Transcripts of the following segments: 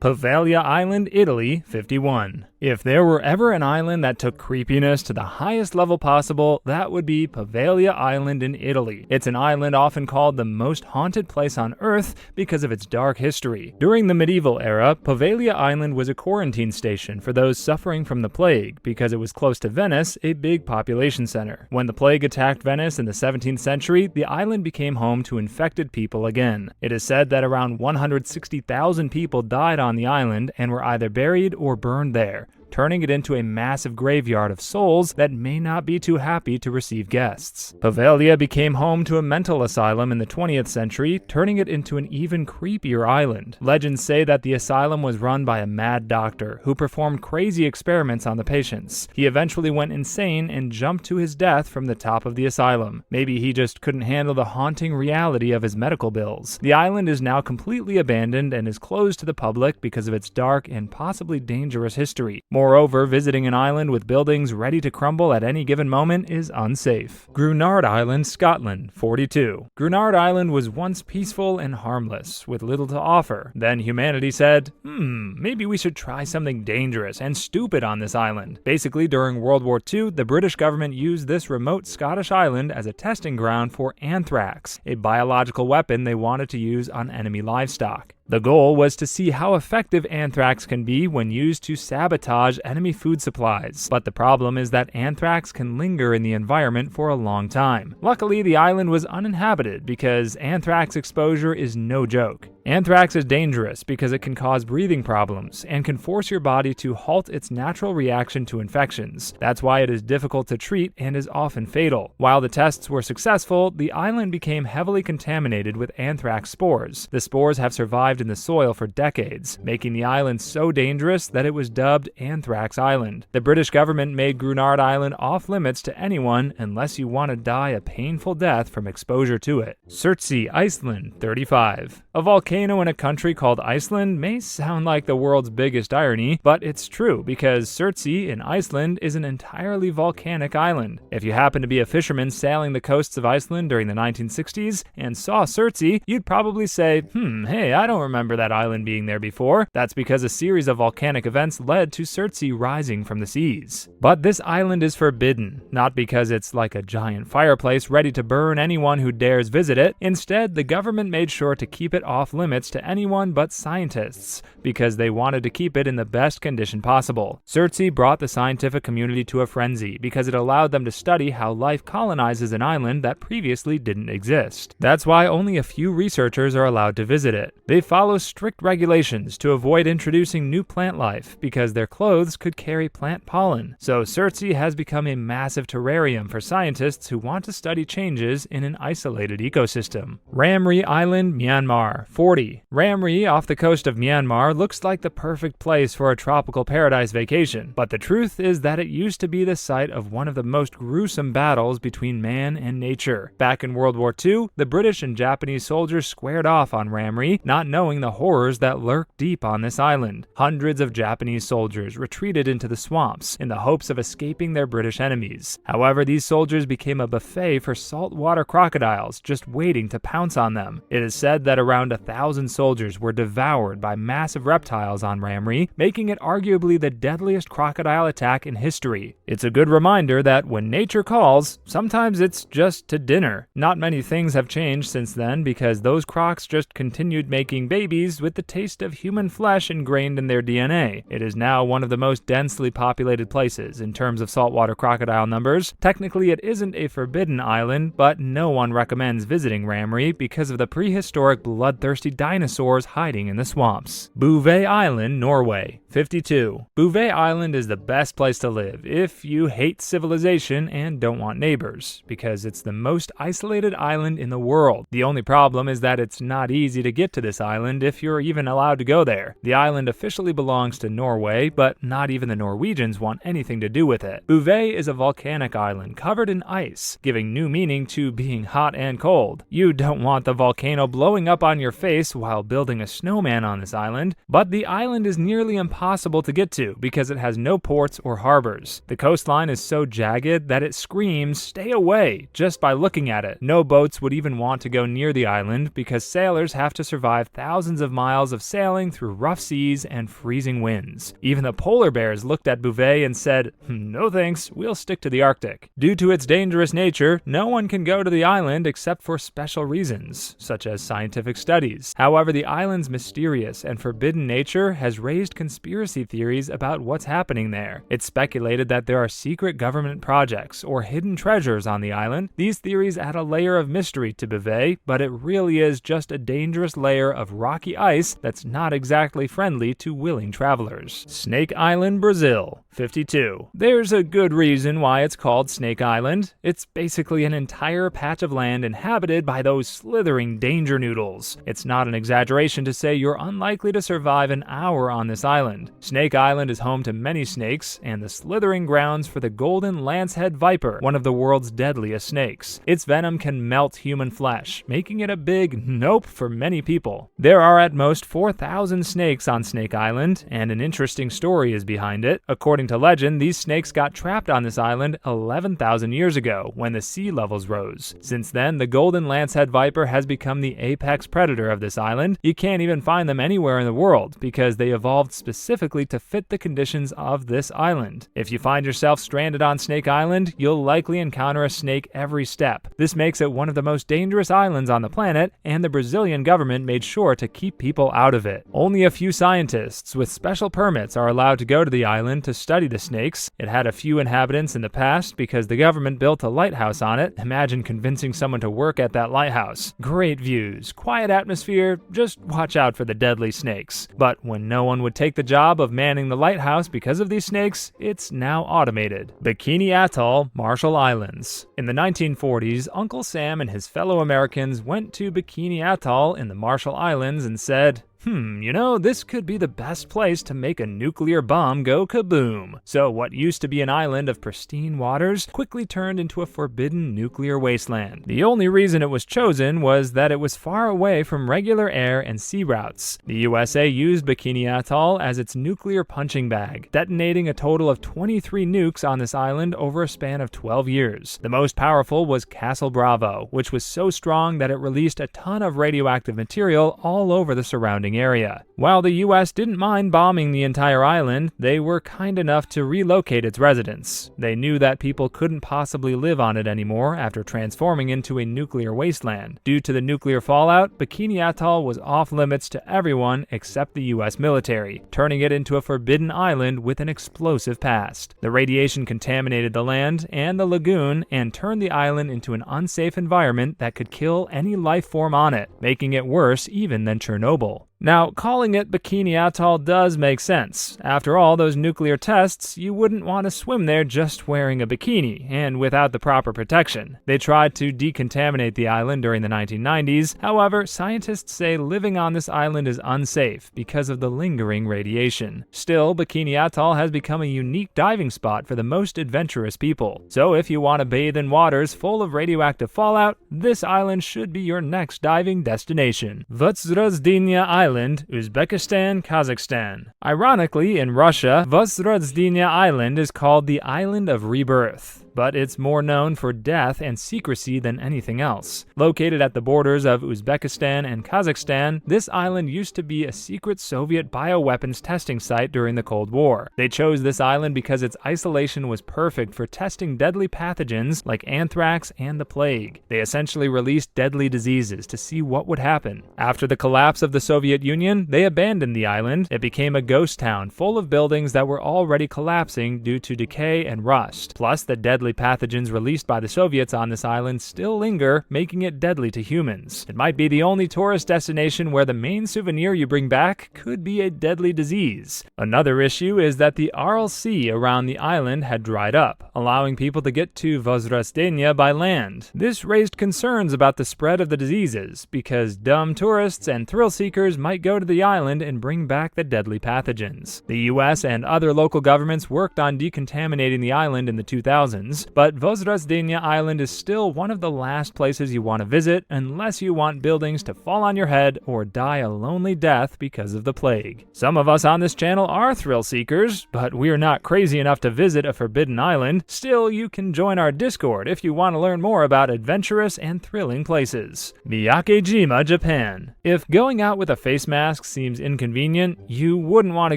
Poveglia Island, Italy, 51. If there were ever an island that took creepiness to the highest level possible, that would be Poveglia Island in Italy. It's an island often called the most haunted place on Earth because of its dark history. During the medieval era, Poveglia Island was a quarantine station for those suffering from the plague because it was close to Venice, a big population center. When the plague attacked Venice in the 17th century, the island became home to infected people again. It is said that around 160,000 people died on the island and were either buried or burned there, turning it into a massive graveyard of souls that may not be too happy to receive guests. Poveglia became home to a mental asylum in the 20th century, turning it into an even creepier island. Legends say that the asylum was run by a mad doctor who performed crazy experiments on the patients. He eventually went insane and jumped to his death from the top of the asylum. Maybe he just couldn't handle the haunting reality of his medical bills. The island is now completely abandoned and is closed to the public because of its dark and possibly dangerous history. Moreover, visiting an island with buildings ready to crumble at any given moment is unsafe. Grunard Island, Scotland, 42. Grunard Island was once peaceful and harmless, with little to offer. Then humanity said, maybe we should try something dangerous and stupid on this island. Basically, during World War II, the British government used this remote Scottish island as a testing ground for anthrax, a biological weapon they wanted to use on enemy livestock. The goal was to see how effective anthrax can be when used to sabotage enemy food supplies. But the problem is that anthrax can linger in the environment for a long time. Luckily, the island was uninhabited because anthrax exposure is no joke. Anthrax is dangerous because it can cause breathing problems and can force your body to halt its natural reaction to infections. That's why it is difficult to treat and is often fatal. While the tests were successful, the island became heavily contaminated with anthrax spores. The spores have survived in the soil for decades, making the island so dangerous that it was dubbed Anthrax Island. The British government made Grunard Island off limits to anyone unless you want to die a painful death from exposure to it. Surtsey, Iceland, 35. A volcano in a country called Iceland may sound like the world's biggest irony, but it's true because Surtsey in Iceland is an entirely volcanic island. If you happen to be a fisherman sailing the coasts of Iceland during the 1960s and saw Surtsey, you'd probably say, hey, I don't remember that island being there before. That's because a series of volcanic events led to Surtsey rising from the seas. But this island is forbidden, not because it's like a giant fireplace ready to burn anyone who dares visit it. Instead, the government made sure to keep it off limits to anyone but scientists, because they wanted to keep it in the best condition possible. Surtsey brought the scientific community to a frenzy because it allowed them to study how life colonizes an island that previously didn't exist. That's why only a few researchers are allowed to visit it. They follow strict regulations to avoid introducing new plant life because their clothes could carry plant pollen. So Surtsey has become a massive terrarium for scientists who want to study changes in an isolated ecosystem. Ramree Island, Myanmar, 40. Ramree, off the coast of Myanmar, looks like the perfect place for a tropical paradise vacation, but the truth is that it used to be the site of one of the most gruesome battles between man and nature. Back in World War II, the British and Japanese soldiers squared off on Ramree, not knowing the horrors that lurk deep on this island. Hundreds of Japanese soldiers retreated into the swamps in the hopes of escaping their British enemies. However, these soldiers became a buffet for saltwater crocodiles just waiting to pounce on them. It is said that around 1,000 soldiers were devoured by massive reptiles on Ramree, making it arguably the deadliest crocodile attack in history. It's a good reminder that when nature calls, sometimes it's just to dinner. Not many things have changed since then because those crocs just continued making babies with the taste of human flesh ingrained in their DNA. It is now one of the most densely populated places in terms of saltwater crocodile numbers. Technically, it isn't a forbidden island, but no one recommends visiting Ramree because of the prehistoric bloodthirsty dinosaurs hiding in the swamps. Bouvet Island, Norway, 52. Bouvet Island is the best place to live if you hate civilization and don't want neighbors, because it's the most isolated island in the world. The only problem is that it's not easy to get to this island if you're even allowed to go there. The island officially belongs to Norway, but not even the Norwegians want anything to do with it. Bouvet is a volcanic island covered in ice, giving new meaning to being hot and cold. You don't want the volcano blowing up on your face while building a snowman on this island, but the island is nearly impossible to get to because it has no ports or harbors. The coastline is so jagged that it screams, "Stay away," just by looking at it. No boats would even want to go near the island because sailors have to survive thousands thousands of miles of sailing through rough seas and freezing winds. Even the polar bears looked at Bouvet and said, "No thanks, we'll stick to the Arctic." Due to its dangerous nature, no one can go to the island except for special reasons, such as scientific studies. However, the island's mysterious and forbidden nature has raised conspiracy theories about what's happening there. It's speculated that there are secret government projects or hidden treasures on the island. These theories add a layer of mystery to Bouvet, but it really is just a dangerous layer of rocky ice that's not exactly friendly to willing travelers. Snake Island, Brazil, 52. There's a good reason why it's called Snake Island. It's basically an entire patch of land inhabited by those slithering danger noodles. It's not an exaggeration to say you're unlikely to survive an hour on this island. Snake Island is home to many snakes and the slithering grounds for the golden lancehead viper, one of the world's deadliest snakes. Its venom can melt human flesh, making it a big nope for many people. There are at most 4,000 snakes on Snake Island, and an interesting story is behind it. According to legend, these snakes got trapped on this island 11,000 years ago when the sea levels rose. Since then, the golden lancehead viper has become the apex predator of this island. You can't even find them anywhere in the world because they evolved specifically to fit the conditions of this island. If you find yourself stranded on Snake Island, you'll likely encounter a snake every step. This makes it one of the most dangerous islands on the planet, and the Brazilian government made sure to keep people out of it. Only a few scientists with special permits are allowed to go to the island to study the snakes. It had a few inhabitants in the past because the government built a lighthouse on it. Imagine convincing someone to work at that lighthouse. Great views, quiet atmosphere, just watch out for the deadly snakes. But when no one would take the job of manning the lighthouse because of these snakes, it's now automated. Bikini Atoll, Marshall Islands. In the 1940s, Uncle Sam and his fellow Americans went to Bikini Atoll in the Marshall Islands and said, this could be the best place to make a nuclear bomb go kaboom. So what used to be an island of pristine waters quickly turned into a forbidden nuclear wasteland. The only reason it was chosen was that it was far away from regular air and sea routes. The USA used Bikini Atoll as its nuclear punching bag, detonating a total of 23 nukes on this island over a span of 12 years. The most powerful was Castle Bravo, which was so strong that it released a ton of radioactive material all over the surrounding area. While the US didn't mind bombing the entire island, they were kind enough to relocate its residents. They knew that people couldn't possibly live on it anymore after transforming into a nuclear wasteland. Due to the nuclear fallout, Bikini Atoll was off limits to everyone except the US military, turning it into a forbidden island with an explosive past. The radiation contaminated the land and the lagoon and turned the island into an unsafe environment that could kill any life form on it, making it worse even than Chernobyl. Now, calling it Bikini Atoll does make sense. After all those nuclear tests, you wouldn't want to swim there just wearing a bikini and without the proper protection. They tried to decontaminate the island during the 1990s. However, scientists say living on this island is unsafe because of the lingering radiation. Still, Bikini Atoll has become a unique diving spot for the most adventurous people. So if you want to bathe in waters full of radioactive fallout, this island should be your next diving destination. Vozrozhdenia Island, Uzbekistan, Kazakhstan. Ironically, in Russia, Vozrozhdenia Island is called the Island of Rebirth, but it's more known for death and secrecy than anything else. Located at the borders of Uzbekistan and Kazakhstan, this island used to be a secret Soviet bioweapons testing site during the Cold War. They chose this island because its isolation was perfect for testing deadly pathogens like anthrax and the plague. They essentially released deadly diseases to see what would happen. After the collapse of the Soviet Union, they abandoned the island. It became a ghost town full of buildings that were already collapsing due to decay and rust. Plus, the deadly pathogens released by the Soviets on this island still linger, making it deadly to humans. It might be the only tourist destination where the main souvenir you bring back could be a deadly disease. Another issue is that the Aral Sea around the island had dried up, allowing people to get to Vozrozhdenia by land. This raised concerns about the spread of the diseases, because dumb tourists and thrill seekers might go to the island and bring back the deadly pathogens. The US and other local governments worked on decontaminating the island in the 2000s. islands, but Vozrozhdenia Island is still one of the last places you want to visit unless you want buildings to fall on your head or die a lonely death because of the plague. Some of us on this channel are thrill seekers, but we're not crazy enough to visit a forbidden island. Still, you can join our Discord if you want to learn more about adventurous and thrilling places. Miyakejima, Japan. If going out with a face mask seems inconvenient, you wouldn't want to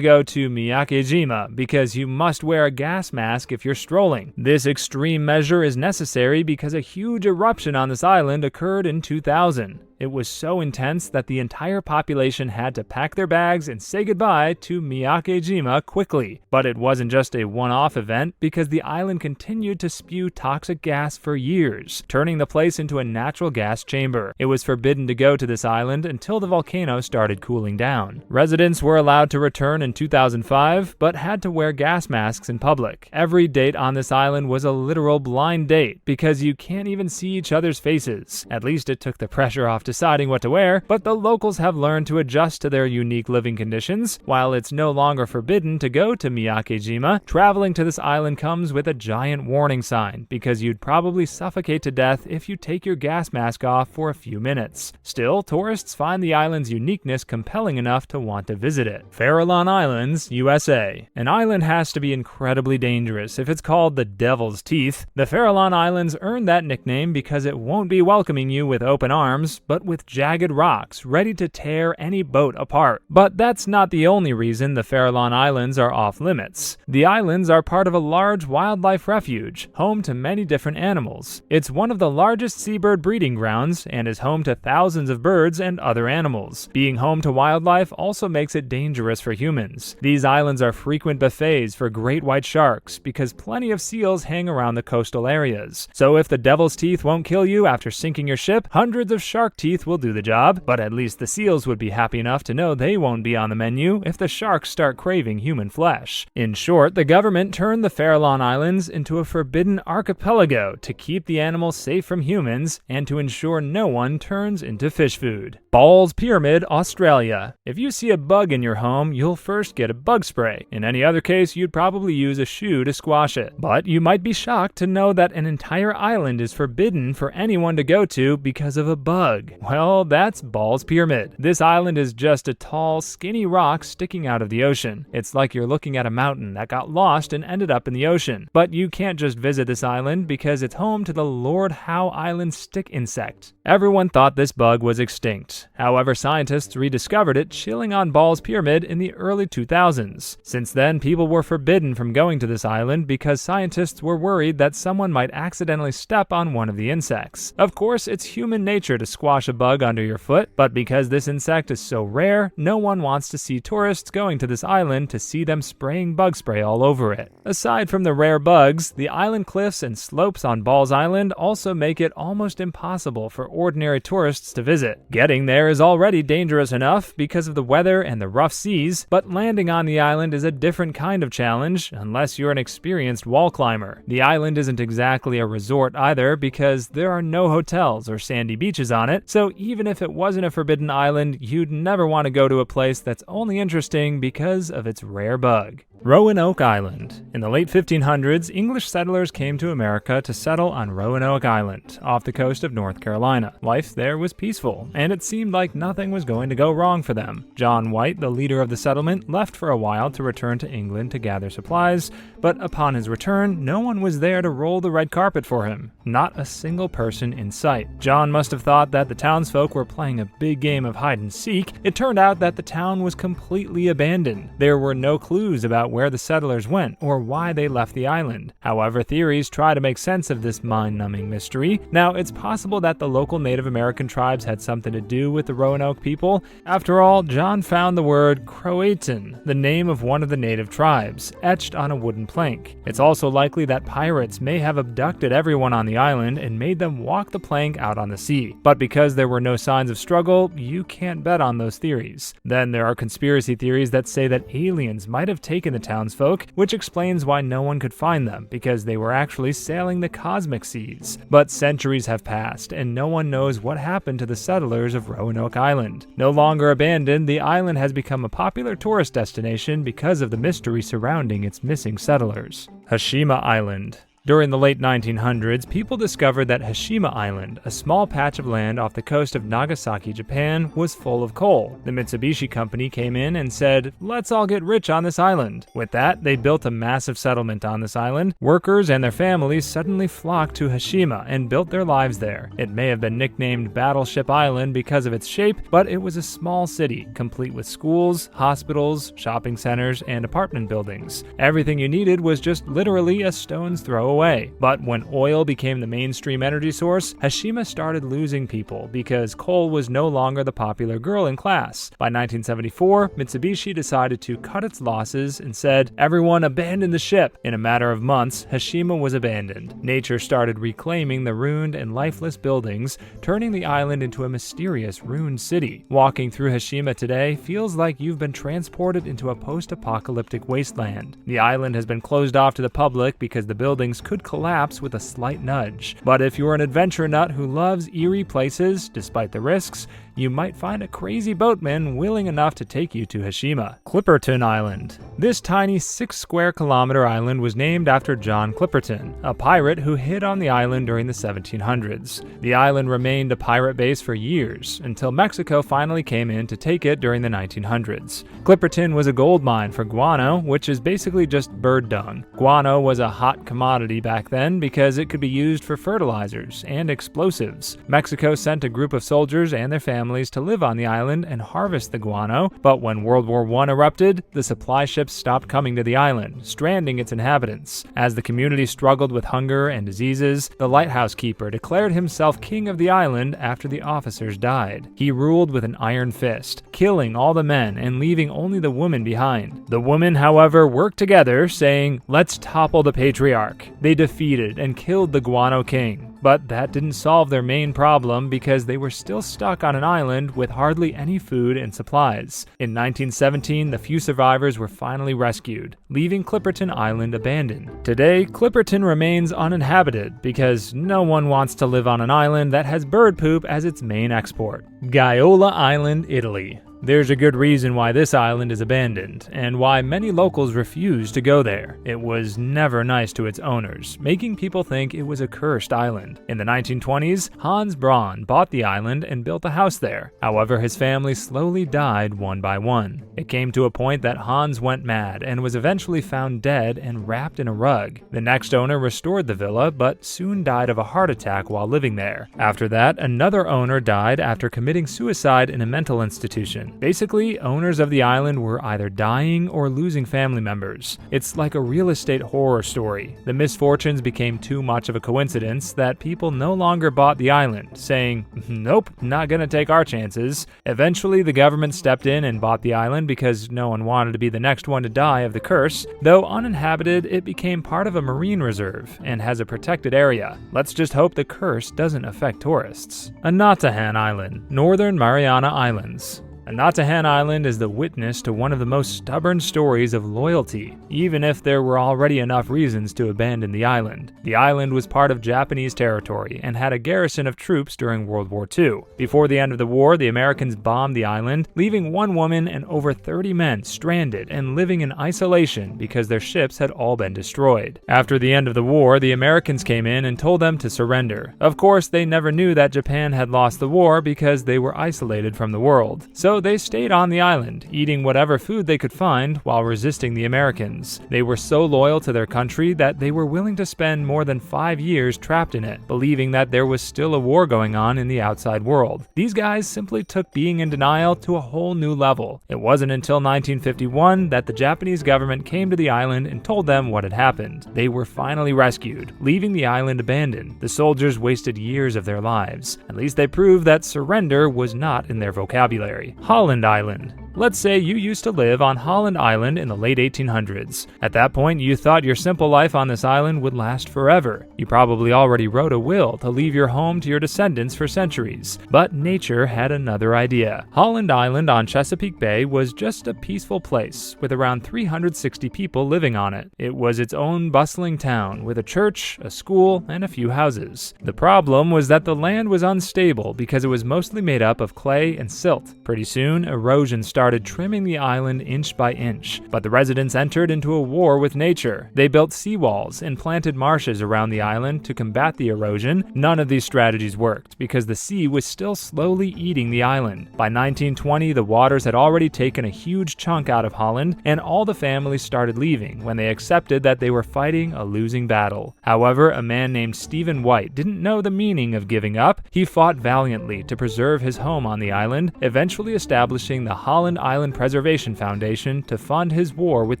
go to Miyakejima because you must wear a gas mask if you're strolling. This extreme measure is necessary because a huge eruption on this island occurred in 2000. It was so intense that the entire population had to pack their bags and say goodbye to Miyakejima quickly. But it wasn't just a one-off event because the island continued to spew toxic gas for years, turning the place into a natural gas chamber. It was forbidden to go to this island until the volcano started cooling down. Residents were allowed to return in 2005, but had to wear gas masks in public. Every date on this island was a literal blind date because you can't even see each other's faces. At least it took the pressure off deciding what to wear, but the locals have learned to adjust to their unique living conditions. While it's no longer forbidden to go to Miyakejima, traveling to this island comes with a giant warning sign because you'd probably suffocate to death if you take your gas mask off for a few minutes. Still, tourists find the island's uniqueness compelling enough to want to visit it. Farallon Islands, USA. An island has to be incredibly dangerous if it's called the Devil's Teeth. The Farallon Islands earned that nickname because it won't be welcoming you with open arms, but with jagged rocks ready to tear any boat apart. But that's not the only reason the Farallon Islands are off limits. The islands are part of a large wildlife refuge, home to many different animals. It's one of the largest seabird breeding grounds and is home to thousands of birds and other animals. Being home to wildlife also makes it dangerous for humans. These islands are frequent buffets for great white sharks because plenty of seals hang around the coastal areas. So if the Devil's Teeth won't kill you after sinking your ship, hundreds of shark teeth will do the job, but at least the seals would be happy enough to know they won't be on the menu if the sharks start craving human flesh. In short, the government turned the Farallon Islands into a forbidden archipelago to keep the animals safe from humans and to ensure no one turns into fish food. Ball's Pyramid, Australia. If you see a bug in your home, you'll first get a bug spray. In any other case, you'd probably use a shoe to squash it. But you might be shocked to know that an entire island is forbidden for anyone to go to because of a bug. Well, that's Ball's Pyramid. This island is just a tall, skinny rock sticking out of the ocean. It's like you're looking at a mountain that got lost and ended up in the ocean. But you can't just visit this island because it's home to the Lord Howe Island stick insect. Everyone thought this bug was extinct. However, scientists rediscovered it chilling on Ball's Pyramid in the early 2000s. Since then, people were forbidden from going to this island because scientists were worried that someone might accidentally step on one of the insects. Of course, it's human nature to squash a bug under your foot, but because this insect is so rare, no one wants to see tourists going to this island to see them spraying bug spray all over it. Aside from the rare bugs, the island cliffs and slopes on Balls Island also make it almost impossible for ordinary tourists to visit. Getting there is already dangerous enough because of the weather and the rough seas, but landing on the island is a different kind of challenge unless you're an experienced wall climber. The island isn't exactly a resort either because there are no hotels or sandy beaches on it, so even if it wasn't a forbidden island, you'd never want to go to a place that's only interesting because of its rare bug. Roanoke Island. In the late 1500s, English settlers came to America to settle on Roanoke Island, off the coast of North Carolina. Life there was peaceful, and it seemed like nothing was going to go wrong for them. John White, the leader of the settlement, left for a while to return to England to gather supplies, but upon his return, no one was there to roll the red carpet for him. Not a single person in sight. John must have thought that the townsfolk were playing a big game of hide and seek. It turned out that the town was completely abandoned. There were no clues about where the settlers went or why they left the island. However, theories try to make sense of this mind-numbing mystery. Now, it's possible that the local Native American tribes had something to do with the Roanoke people. After all, John found the word Croatan, the name of one of the native tribes, etched on a wooden plank. It's also likely that pirates may have abducted everyone on the island and made them walk the plank out on the sea. But because there were no signs of struggle, you can't bet on those theories. Then there are conspiracy theories that say that aliens might have taken the townsfolk, which explains why no one could find them, because they were actually sailing the cosmic seas. But centuries have passed, and no one knows what happened to the settlers of Roanoke Island. No longer abandoned, the island has become a popular tourist destination because of the mystery surrounding its missing settlers. Hashima Island. During the late 1900s, people discovered that Hashima Island, a small patch of land off the coast of Nagasaki, Japan, was full of coal. The Mitsubishi Company came in and said, "Let's all get rich on this island." With that, they built a massive settlement on this island. Workers and their families suddenly flocked to Hashima and built their lives there. It may have been nicknamed Battleship Island because of its shape, but it was a small city, complete with schools, hospitals, shopping centers, and apartment buildings. Everything you needed was just literally a stone's throw away. But when oil became the mainstream energy source, Hashima started losing people because coal was no longer the popular girl in class. By 1974, Mitsubishi decided to cut its losses and said, "Everyone abandon the ship." In a matter of months, Hashima was abandoned. Nature started reclaiming the ruined and lifeless buildings, turning the island into a mysterious ruined city. Walking through Hashima today feels like you've been transported into a post-apocalyptic wasteland. The island has been closed off to the public because the buildings could collapse with a slight nudge. But if you're an adventure nut who loves eerie places, despite the risks, you might find a crazy boatman willing enough to take you to Hashima. Clipperton Island. This tiny 6-square-kilometer island was named after John Clipperton, a pirate who hid on the island during the 1700s. The island remained a pirate base for years, until Mexico finally came in to take it during the 1900s. Clipperton was a gold mine for guano, which is basically just bird dung. Guano was a hot commodity back then because it could be used for fertilizers and explosives. Mexico sent a group of soldiers and their families to live on the island and harvest the guano, but when World War I erupted, the supply ships stopped coming to the island, stranding its inhabitants. As the community struggled with hunger and diseases, the lighthouse keeper declared himself king of the island after the officers died. He ruled with an iron fist, killing all the men and leaving only the women behind. The women, however, worked together, saying, "Let's topple the patriarch." They defeated and killed the Guano King. But that didn't solve their main problem because they were still stuck on an island with hardly any food and supplies. In 1917, the few survivors were finally rescued, leaving Clipperton Island abandoned. Today, Clipperton remains uninhabited because no one wants to live on an island that has bird poop as its main export. Gioia Island, Italy. There's a good reason why this island is abandoned, and why many locals refuse to go there. It was never nice to its owners, making people think it was a cursed island. In the 1920s, Hans Braun bought the island and built a house there. However, his family slowly died one by one. It came to a point that Hans went mad and was eventually found dead and wrapped in a rug. The next owner restored the villa, but soon died of a heart attack while living there. After that, another owner died after committing suicide in a mental institution. Basically, owners of the island were either dying or losing family members. It's like a real estate horror story. The misfortunes became too much of a coincidence that people no longer bought the island, saying, "Nope, not gonna take our chances." Eventually, the government stepped in and bought the island because no one wanted to be the next one to die of the curse. Though uninhabited, it became part of a marine reserve and has a protected area. Let's just hope the curse doesn't affect tourists. Anatahan Island, Northern Mariana Islands. Anatahan Island is the witness to one of the most stubborn stories of loyalty, even if there were already enough reasons to abandon the island. The island was part of Japanese territory and had a garrison of troops during World War II. Before the end of the war, the Americans bombed the island, leaving one woman and over 30 men stranded and living in isolation because their ships had all been destroyed. After the end of the war, the Americans came in and told them to surrender. Of course, they never knew that Japan had lost the war because they were isolated from the world. So they stayed on the island, eating whatever food they could find while resisting the Americans. They were so loyal to their country that they were willing to spend more than 5 years trapped in it, believing that there was still a war going on in the outside world. These guys simply took being in denial to a whole new level. It wasn't until 1951 that the Japanese government came to the island and told them what had happened. They were finally rescued, leaving the island abandoned. The soldiers wasted years of their lives. At least they proved that surrender was not in their vocabulary. Holland Island. Let's say you used to live on Holland Island in the late 1800s. At that point, you thought your simple life on this island would last forever. You probably already wrote a will to leave your home to your descendants for centuries. But nature had another idea. Holland Island on Chesapeake Bay was just a peaceful place with around 360 people living on it. It was its own bustling town with a church, a school, and a few houses. The problem was that the land was unstable because it was mostly made up of clay and silt. Pretty soon, erosion started started trimming the island inch by inch, but the residents entered into a war with nature. They built seawalls and planted marshes around the island to combat the erosion. None of these strategies worked because the sea was still slowly eating the island. By 1920, the waters had already taken a huge chunk out of Holland, and all the families started leaving when they accepted that they were fighting a losing battle. However, a man named Stephen White didn't know the meaning of giving up. He fought valiantly to preserve his home on the island, eventually establishing the Holland Island Preservation Foundation to fund his war with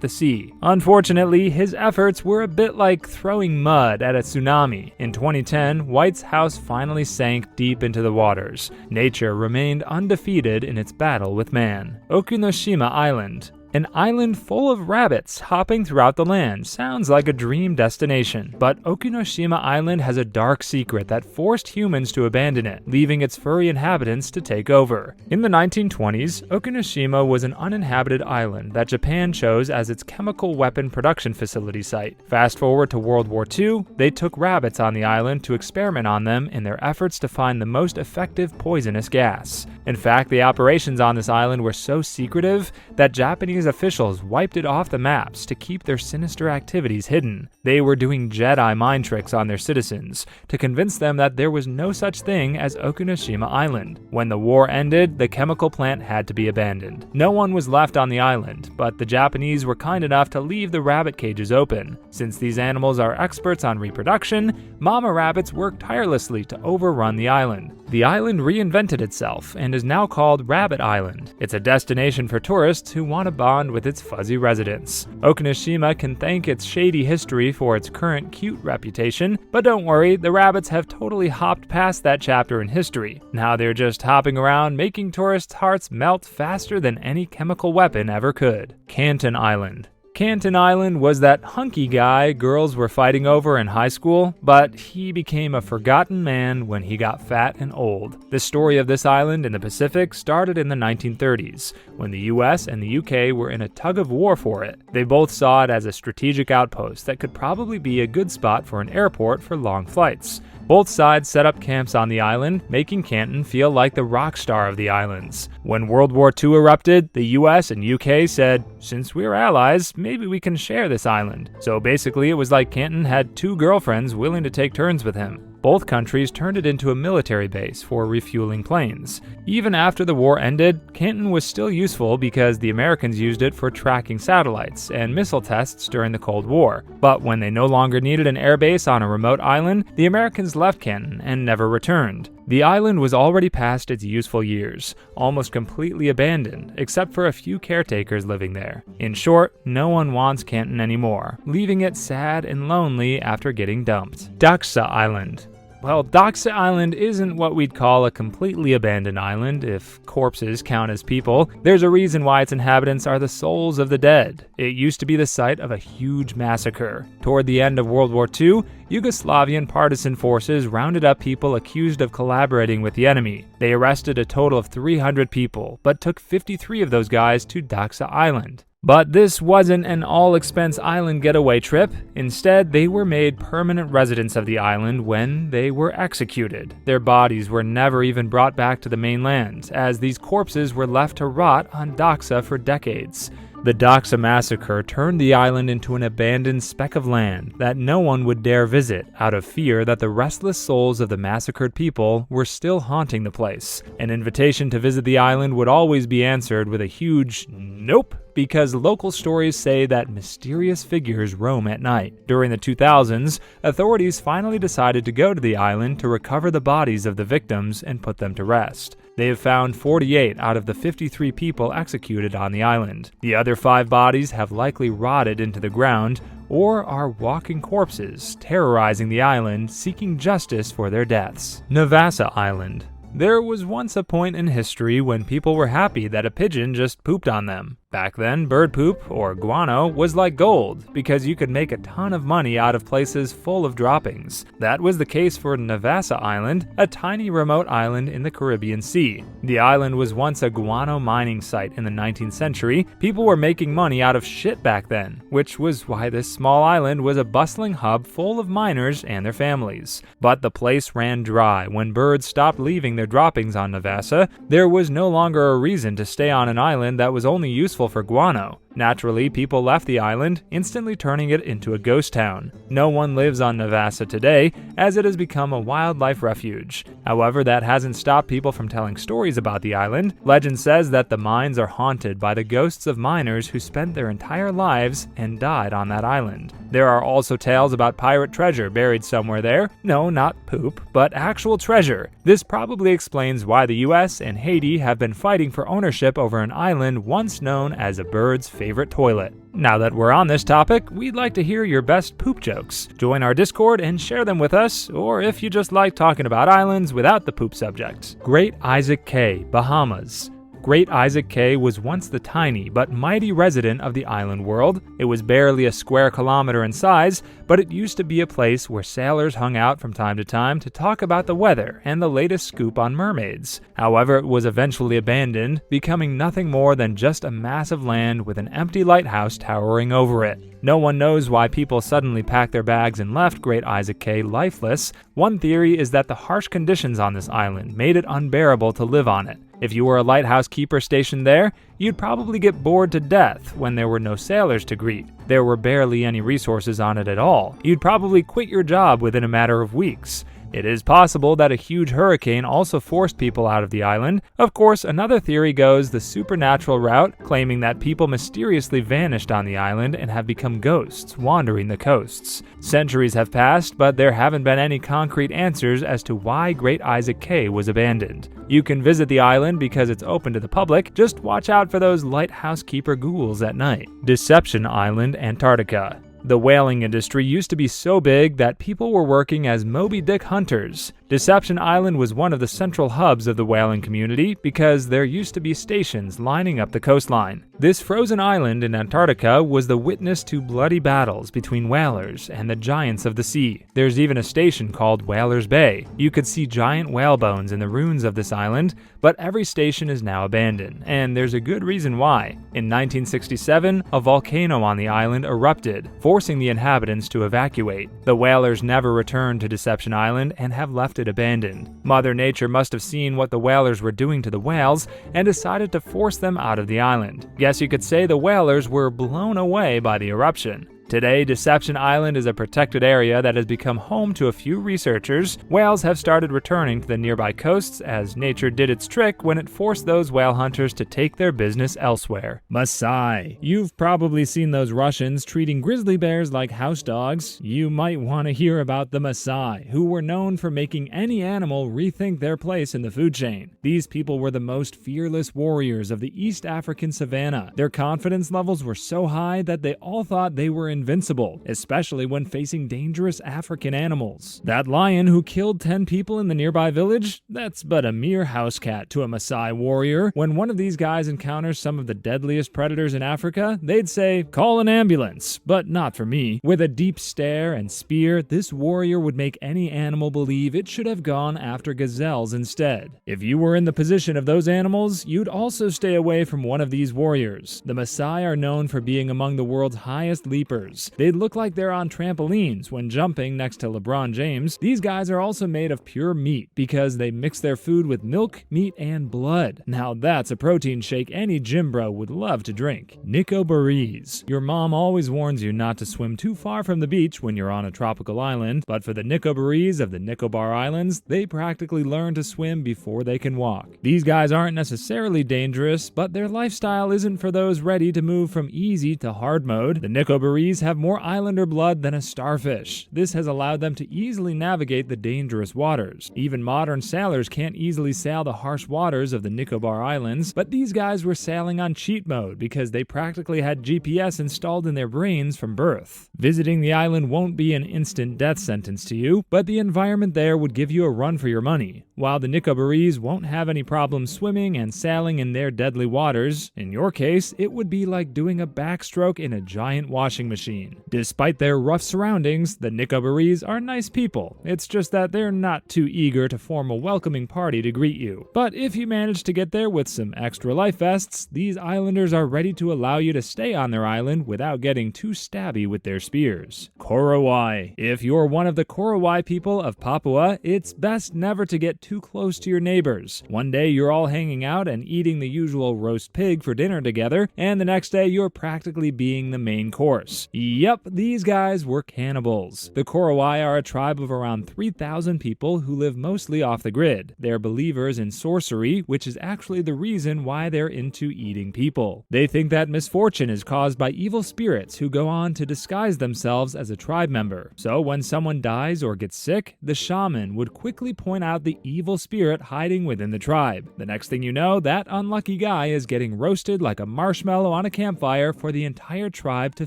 the sea. Unfortunately, his efforts were a bit like throwing mud at a tsunami. In 2010, White's house finally sank deep into the waters. Nature remained undefeated in its battle with man. Okunoshima Island. An island full of rabbits hopping throughout the land sounds like a dream destination, but Okunoshima Island has a dark secret that forced humans to abandon it, leaving its furry inhabitants to take over. In the 1920s, Okunoshima was an uninhabited island that Japan chose as its chemical weapon production facility site. Fast forward to World War II, they took rabbits on the island to experiment on them in their efforts to find the most effective poisonous gas. In fact, the operations on this island were so secretive that Japanese officials wiped it off the maps to keep their sinister activities hidden. They were doing Jedi mind tricks on their citizens to convince them that there was no such thing as Okunoshima Island. When the war ended, the chemical plant had to be abandoned. No one was left on the island, but the Japanese were kind enough to leave the rabbit cages open. Since these animals are experts on reproduction, mama rabbits worked tirelessly to overrun the island. The island reinvented itself and is now called Rabbit Island. It's a destination for tourists who want to bond with its fuzzy residents. Okunoshima can thank its shady history for its current cute reputation, but don't worry, the rabbits have totally hopped past that chapter in history. Now they're just hopping around, making tourists' hearts melt faster than any chemical weapon ever could. Canton Island. Canton Island was that hunky guy girls were fighting over in high school, but he became a forgotten man when he got fat and old. The story of this island in the Pacific started in the 1930s, when the US and the UK were in a tug of war for it. They both saw it as a strategic outpost that could probably be a good spot for an airport for long flights. Both sides set up camps on the island, making Canton feel like the rock star of the islands. When World War II erupted, the US and UK said, since we're allies, maybe we can share this island. So basically it was like Canton had two girlfriends willing to take turns with him. Both countries turned it into a military base for refueling planes. Even after the war ended, Canton was still useful because the Americans used it for tracking satellites and missile tests during the Cold War. But when they no longer needed an airbase on a remote island, the Americans left Canton and never returned. The island was already past its useful years, almost completely abandoned, except for a few caretakers living there. In short, no one wants Canton anymore, leaving it sad and lonely after getting dumped. Doxa Island. Well, Doxa Island isn't what we'd call a completely abandoned island, if corpses count as people. There's a reason why its inhabitants are the souls of the dead. It used to be the site of a huge massacre. Toward the end of World War II, Yugoslavian partisan forces rounded up people accused of collaborating with the enemy. They arrested a total of 300 people, but took 53 of those guys to Doxa Island. But this wasn't an all-expense island getaway trip. Instead, they were made permanent residents of the island when they were executed. Their bodies were never even brought back to the mainland, as these corpses were left to rot on Doxa for decades. The Doxa massacre turned the island into an abandoned speck of land that no one would dare visit out of fear that the restless souls of the massacred people were still haunting the place. An invitation to visit the island would always be answered with a huge nope, because local stories say that mysterious figures roam at night. During the 2000s, authorities finally decided to go to the island to recover the bodies of the victims and put them to rest. They have found 48 out of the 53 people executed on the island. The other 5 bodies have likely rotted into the ground or are walking corpses, terrorizing the island, seeking justice for their deaths. Navassa Island. There was once a point in history when people were happy that a pigeon just pooped on them. Back then, bird poop, or guano, was like gold because you could make a ton of money out of places full of droppings. That was the case for Navassa Island, a tiny remote island in the Caribbean Sea. The island was once a guano mining site in the 19th century. People were making money out of shit back then, which was why this small island was a bustling hub full of miners and their families. But the place ran dry when birds stopped leaving their droppings on Navassa. There was no longer a reason to stay on an island that was only useful for guano. Naturally, people left the island, instantly turning it into a ghost town. No one lives on Navassa today, as it has become a wildlife refuge. However, that hasn't stopped people from telling stories about the island. Legend says that the mines are haunted by the ghosts of miners who spent their entire lives and died on that island. There are also tales about pirate treasure buried somewhere there. No, not poop, but actual treasure. This probably explains why the US and Haiti have been fighting for ownership over an island once known as a bird's favorite toilet. Now that we're on this topic, we'd like to hear your best poop jokes. Join our Discord and share them with us, or if you just like talking about islands without the poop subject. Great Isaac Cay, Bahamas. Great Isaac Cay was once the tiny but mighty resident of the island world. It was barely a square kilometer in size, but it used to be a place where sailors hung out from time to time to talk about the weather and the latest scoop on mermaids. However, it was eventually abandoned, becoming nothing more than just a mass of land with an empty lighthouse towering over it. No one knows why people suddenly packed their bags and left Great Isaac Cay lifeless. One theory is that the harsh conditions on this island made it unbearable to live on it. If you were a lighthouse keeper stationed there, you'd probably get bored to death when there were no sailors to greet. There were barely any resources on it at all. You'd probably quit your job within a matter of weeks. It is possible that a huge hurricane also forced people out of the island. Of course, another theory goes the supernatural route, claiming that people mysteriously vanished on the island and have become ghosts wandering the coasts. Centuries have passed, but there haven't been any concrete answers as to why Great Isaac Cay was abandoned. You can visit the island because it's open to the public. Just watch out for those lighthouse keeper ghouls at night. Deception Island, Antarctica. The whaling industry used to be so big that people were working as Moby Dick hunters. Deception Island was one of the central hubs of the whaling community because there used to be stations lining up the coastline. This frozen island in Antarctica was the witness to bloody battles between whalers and the giants of the sea. There's even a station called Whalers Bay. You could see giant whale bones in the ruins of this island, but every station is now abandoned, and there's a good reason why. In 1967, a volcano on the island erupted, forcing the inhabitants to evacuate. The whalers never returned to Deception Island and have left it abandoned. Mother Nature must have seen what the whalers were doing to the whales and decided to force them out of the island. Guess you could say the whalers were blown away by the eruption. Today, Deception Island is a protected area that has become home to a few researchers. Whales have started returning to the nearby coasts as nature did its trick when it forced those whale hunters to take their business elsewhere. Maasai. You've probably seen those Russians treating grizzly bears like house dogs. You might want to hear about the Maasai, who were known for making any animal rethink their place in the food chain. These people were the most fearless warriors of the East African savanna. Their confidence levels were so high that they all thought they were invincible, especially when facing dangerous African animals. That lion who killed 10 people in the nearby village? That's but a mere house cat to a Maasai warrior. When one of these guys encounters some of the deadliest predators in Africa, they'd say, "Call an ambulance," but not for me. With a deep stare and spear, this warrior would make any animal believe it should have gone after gazelles instead. If you were in the position of those animals, you'd also stay away from one of these warriors. The Maasai are known for being among the world's highest leapers. They look like they're on trampolines when jumping next to LeBron James. These guys are also made of pure meat because they mix their food with milk, meat, and blood. Now that's a protein shake any gym bro would love to drink. Nicobarese. Your mom always warns you not to swim too far from the beach when you're on a tropical island, but for the Nicobarese of the Nicobar Islands, they practically learn to swim before they can walk. These guys aren't necessarily dangerous, but their lifestyle isn't for those ready to move from easy to hard mode. The Nicobarese Nickabarees have more islander blood than a starfish. This has allowed them to easily navigate the dangerous waters. Even modern sailors can't easily sail the harsh waters of the Nicobar Islands, but these guys were sailing on cheat mode because they practically had GPS installed in their brains from birth. Visiting the island won't be an instant death sentence to you, but the environment there would give you a run for your money. While the Nickabarees won't have any problem swimming and sailing in their deadly waters, in your case, it would be like doing a backstroke in a giant washing machine. Despite their rough surroundings, the Nickabarees are nice people. It's just that they're not too eager to form a welcoming party to greet you. But if you manage to get there with some extra life vests, these islanders are ready to allow you to stay on their island without getting too stabby with their spears. Korowai. If you're one of the Korowai people of Papua, it's best never to get too close to your neighbors. One day you're all hanging out and eating the usual roast pig for dinner together, and the next day you're practically being the main course. Yep, these guys were cannibals. The Korowai are a tribe of around 3,000 people who live mostly off the grid. They're believers in sorcery, which is actually the reason why they're into eating people. They think that misfortune is caused by evil spirits who go on to disguise themselves as a tribe member. So when someone dies or gets sick, the shaman would quickly point out the evil spirit hiding within the tribe. The next thing you know, that unlucky guy is getting roasted like a marshmallow on a campfire for the entire tribe to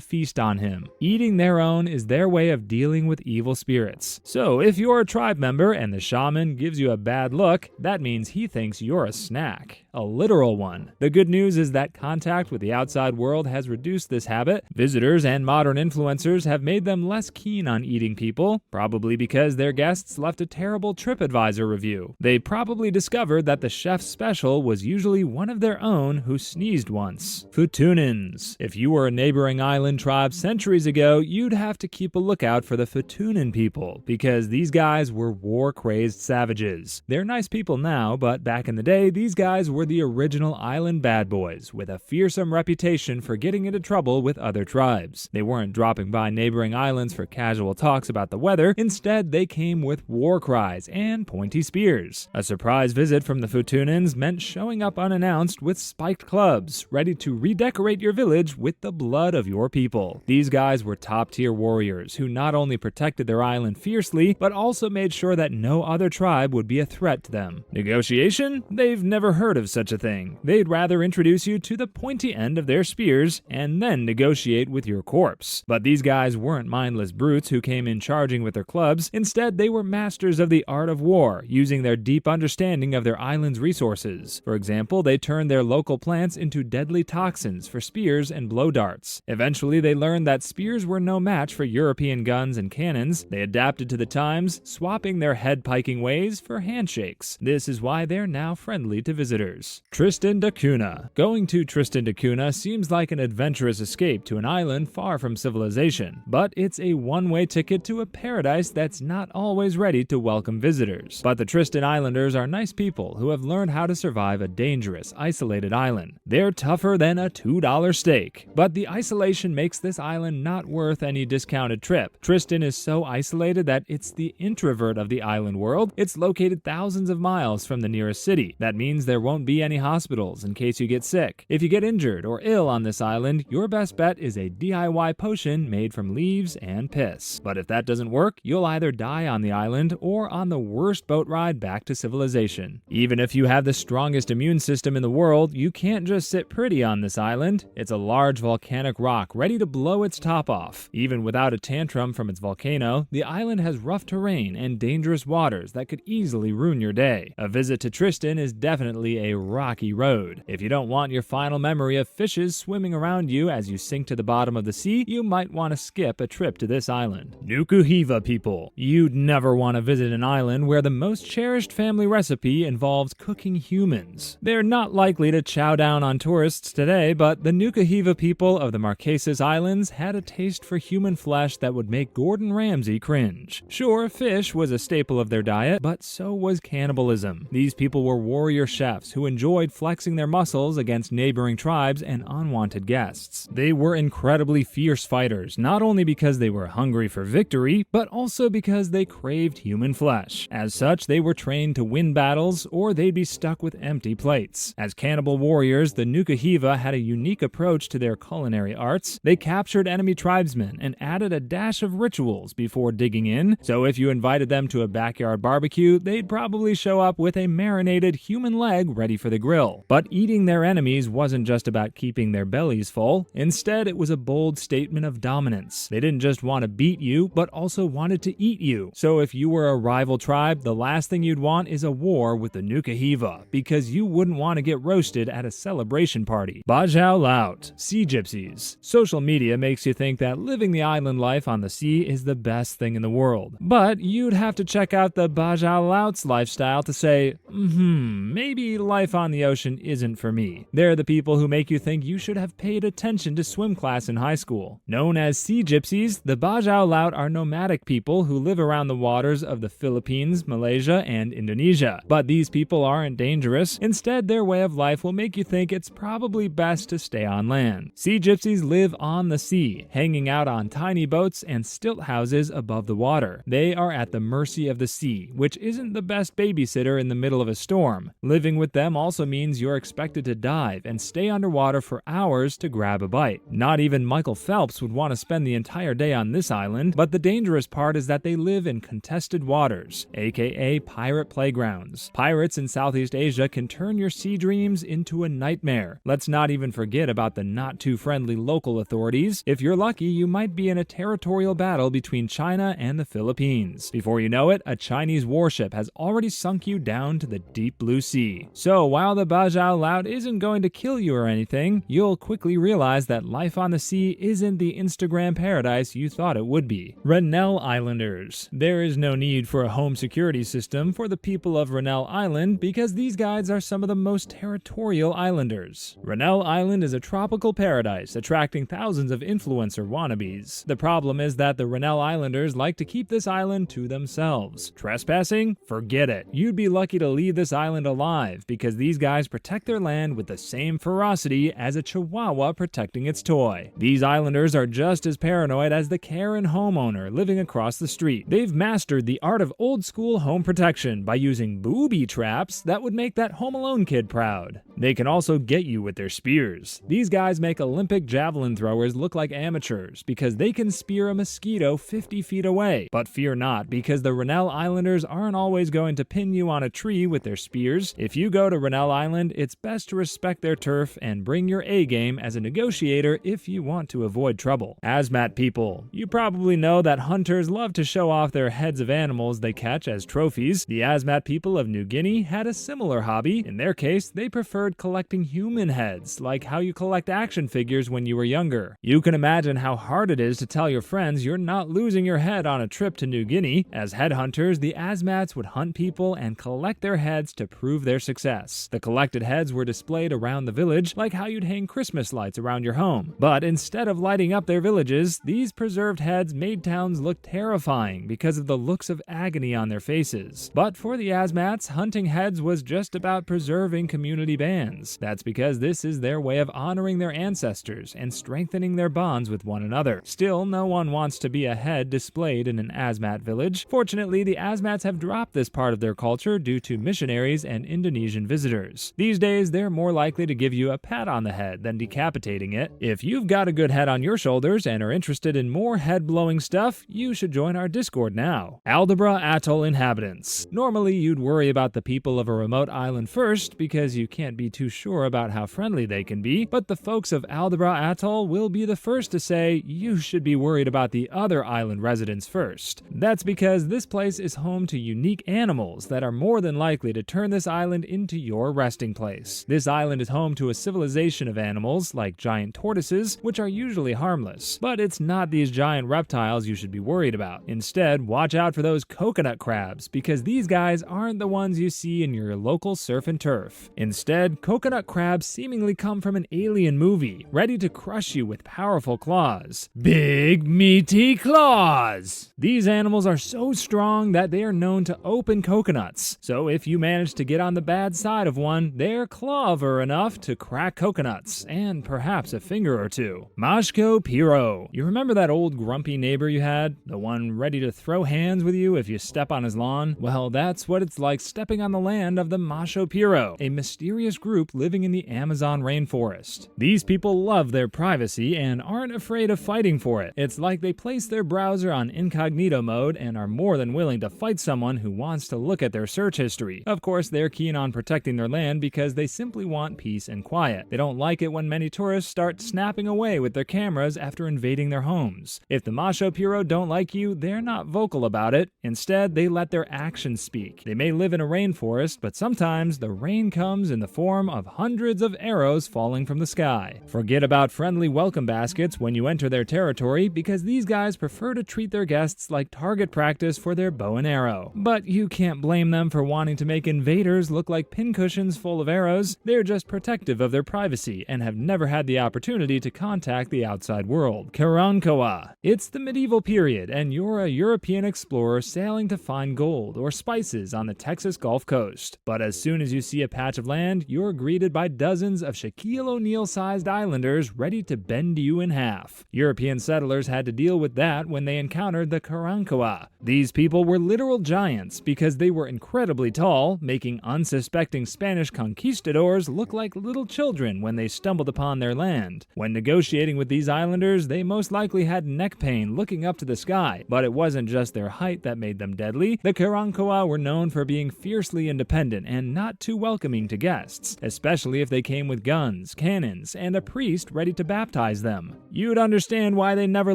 feast on him. Eating their own is their way of dealing with evil spirits. So if you're a tribe member and the shaman gives you a bad look, that means he thinks you're a snack. A literal one. The good news is that contact with the outside world has reduced this habit. Visitors and modern influencers have made them less keen on eating people, probably because their guests left a terrible TripAdvisor review. They probably discovered that the chef's special was usually one of their own who sneezed once. Futunans. If you were a neighboring island tribe centuries ago, you'd have to keep a lookout for the Futunan people, because these guys were war-crazed savages. They're nice people now, but back in the day, these guys were the original island bad boys, with a fearsome reputation for getting into trouble with other tribes. They weren't dropping by neighboring islands for casual talks about the weather. Instead, they came with war cries and pointy spears. A surprise visit from the Futunans meant showing up unannounced with spiked clubs, ready to redecorate your village with the blood of your people. These guys were top-tier warriors who not only protected their island fiercely, but also made sure that no other tribe would be a threat to them. Negotiation? They've never heard of such a thing. They'd rather introduce you to the pointy end of their spears and then negotiate with your corpse. But these guys weren't mindless brutes who came in charging with their clubs. Instead, they were masters of the art of war, using their deep understanding of their island's resources. For example, they turned their local plants into deadly toxins for spears and blow darts. Eventually, they learned that spears were no match for European guns and cannons. They adapted to the times, swapping their head-piking ways for handshakes. This is why they're now friendly to visitors. Tristan da Cunha. Going to Tristan da Cunha seems like an adventurous escape to an island far from civilization, but it's a one-way ticket to a paradise that's not always ready to welcome visitors. But the Tristan Islanders are nice people who have learned how to survive a dangerous, isolated island. They're tougher than a $2 steak, but the isolation makes this island not worth any discounted trip. Tristan is so isolated that it's the introvert of the island world. It's located thousands of miles from the nearest city. That means there won't be any hospitals in case you get sick. If you get injured or ill on this island, your best bet is a DIY potion made from leaves and piss. But if that doesn't work, you'll either die on the island or on the worst boat ride back to civilization. Even if you have the strongest immune system in the world, you can't just sit pretty on this island. It's a large volcanic rock ready to blow its top off. Even without a tantrum from its volcano, the island has rough terrain and dangerous waters that could easily ruin your day. A visit to Tristan is definitely a rocky road. If you don't want your final memory of fishes swimming around you as you sink to the bottom of the sea, you might want to skip a trip to this island. Nukuhiva people. You'd never want to visit an island where the most cherished family recipe involves cooking humans. They're not likely to chow down on tourists today, but the Nukuhiva people of the Marquesas Islands had a taste for human flesh that would make Gordon Ramsay cringe. Sure, fish was a staple of their diet, but so was cannibalism. These people were warrior chefs who enjoyed flexing their muscles against neighboring tribes and unwanted guests. They were incredibly fierce fighters, not only because they were hungry for victory, but also because they craved human flesh. As such, they were trained to win battles, or they'd be stuck with empty plates. As cannibal warriors, the Nukuhiva had a unique approach to their culinary arts. They captured captured enemy tribesmen and added a dash of rituals before digging in, so if you invited them to a backyard barbecue, they'd probably show up with a marinated human leg ready for the grill. But eating their enemies wasn't just about keeping their bellies full. Instead, it was a bold statement of dominance. They didn't just want to beat you, but also wanted to eat you. So if you were a rival tribe, the last thing you'd want is a war with the Nukahiva, because you wouldn't want to get roasted at a celebration party. Bajau Laut, Sea Gypsies. Social media makes you think that living the island life on the sea is the best thing in the world. But you'd have to check out the Bajau Laut's lifestyle to say, maybe life on the ocean isn't for me. They're the people who make you think you should have paid attention to swim class in high school. Known as Sea Gypsies, the Bajau Laut are nomadic people who live around the waters of the Philippines, Malaysia, and Indonesia. But these people aren't dangerous. Instead, their way of life will make you think it's probably best to stay on land. Sea Gypsies live on the sea, hanging out on tiny boats and stilt houses above the water. They are at the mercy of the sea, which isn't the best babysitter in the middle of a storm. Living with them also means you're expected to dive and stay underwater for hours to grab a bite. Not even Michael Phelps would want to spend the entire day on this island, but the dangerous part is that they live in contested waters, aka pirate playgrounds. Pirates in Southeast Asia can turn your sea dreams into a nightmare. Let's not even forget about the not-too-friendly local authorities. If you're lucky, you might be in a territorial battle between China and the Philippines. Before you know it, a Chinese warship has already sunk you down to the deep blue sea. So while the Bajau Laut isn't going to kill you or anything, you'll quickly realize that life on the sea isn't the Instagram paradise you thought it would be. Rennell Islanders. There is no need for a home security system for the people of Rennell Island because these guys are some of the most territorial islanders. Rennell Island is a tropical paradise attracting thousands of influencer wannabes. The problem is that the Rennell Islanders like to keep this island to themselves. Trespassing? Forget it. You'd be lucky to leave this island alive because these guys protect their land with the same ferocity as a chihuahua protecting its toy. These islanders are just as paranoid as the Karen homeowner living across the street. They've mastered the art of old-school home protection by using booby traps that would make that Home Alone kid proud. They can also get you with their spears. These guys make Olympic javelin throwers look like amateurs because they can spear a mosquito 50 feet away. But fear not, because the Rennell Islanders aren't always going to pin you on a tree with their spears. If you go to Rennell Island, it's best to respect their turf and bring your A-game as a negotiator if you want to avoid trouble. Asmat people. You probably know that hunters love to show off their heads of animals they catch as trophies. The Asmat people of New Guinea had a similar hobby. In their case, they preferred collecting human heads, like how you collect action figures when you were younger. You can imagine how hard it is to tell your friends you're not losing your head on a trip to New Guinea. As headhunters, the Asmats would hunt people and collect their heads to prove their success. The collected heads were displayed around the village, like how you'd hang Christmas lights around your home. But instead of lighting up their villages, these preserved heads made towns look terrifying because of the looks of agony on their faces. But for the Asmats, hunting heads was just about preserving community bands. That's because this is their way of honoring their ancestors and strengthening their bonds with one another. Still, no one wants to be a head displayed in an Asmat village. Fortunately, the Asmats have dropped this part of their culture due to missionaries and Indonesian visitors. These days, they're more likely to give you a pat on the head than decapitating it. If you've got a good head on your shoulders and are interested in more head-blowing stuff, you should join our Discord now. Aldabra Atoll inhabitants. Normally, you'd worry about the people of a remote island first because you can't be too sure about how friendly they can be, but the folks of Aldabra Atoll will be the first to say you should be worried about the other island residents first. That's because this place is home to unique animals that are more than likely to turn this island into your resting place. This island is home to a civilization of animals like giant tortoises, which are usually harmless. But it's not these giant reptiles you should be worried about. Instead, watch out for those coconut crabs, because these guys aren't the ones you see in your local surf and turf. Instead, coconut crabs seemingly come from an alien movie, ready to crush you with powerful claws. Big meaty claws! These animals are so strong that they are known to open coconuts. So if you manage to get on the bad side of one, they're clever enough to crack coconuts, and perhaps a finger or two. Mashko Piro. You remember that old grumpy neighbor you had? The one ready to throw hands with you if you step on his lawn? Well, that's what it's like stepping on the land of the Masho Piro, a mysterious group living in the Amazon rainforest. These people love their privacy and aren't afraid of fighting for it. It's like they place their browser on incognito mode and are more than willing to fight someone who wants to look at their search history. Of course, they're keen on protecting their land because they simply want peace and quiet. They don't like it when many tourists start snapping away with their cameras after invading their homes. If the Masho Piro don't like you, they're not vocal about it. Instead, they let their actions speak. They may live in a rainforest, but sometimes the rain comes in the form of hundreds of arrows falling from the sky. Forget about friendly welcome baskets when you enter their territory because these guys prefer to treat their guests like target practice for their bow and arrow. But you can't blame them for wanting to make invaders look like pincushions full of arrows. They're just protective of their privacy and have never had the opportunity to contact the outside world. Karankawa. It's the medieval period, and you're a European explorer sailing to find gold or spices on the Texas Gulf Coast. But as soon as you see a patch of land, you're greeted by dozens of Shaquille O'Neal-sized islanders ready to bend you in half. European settlers had to deal with that when they encountered the Karankawa. These people were literal giants because they were incredibly tall, making unsuspecting Spanish conquistadors look like little children when they stumbled upon their land. When negotiating with these islanders, they most likely had neck pain looking up to the sky, but it wasn't just their height that made them deadly. The Karankawa were known for being fiercely independent and not too welcoming to guests, especially if they came with guns, cannons, and a priest ready to baptize them. You'd understand why they never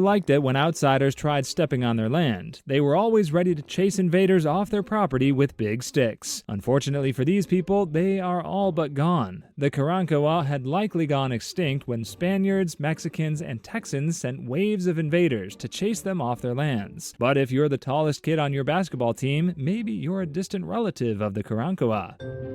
liked it when outsiders tried stepping on their land. They were always ready to chase invaders off their property with big sticks. Unfortunately for these people, they are all but gone. The Karankawa had likely gone extinct when Spaniards, Mexicans, and Texans sent waves of invaders to chase them off their lands. But if you're the tallest kid on your basketball team, maybe you're a distant relative of the Karankawa.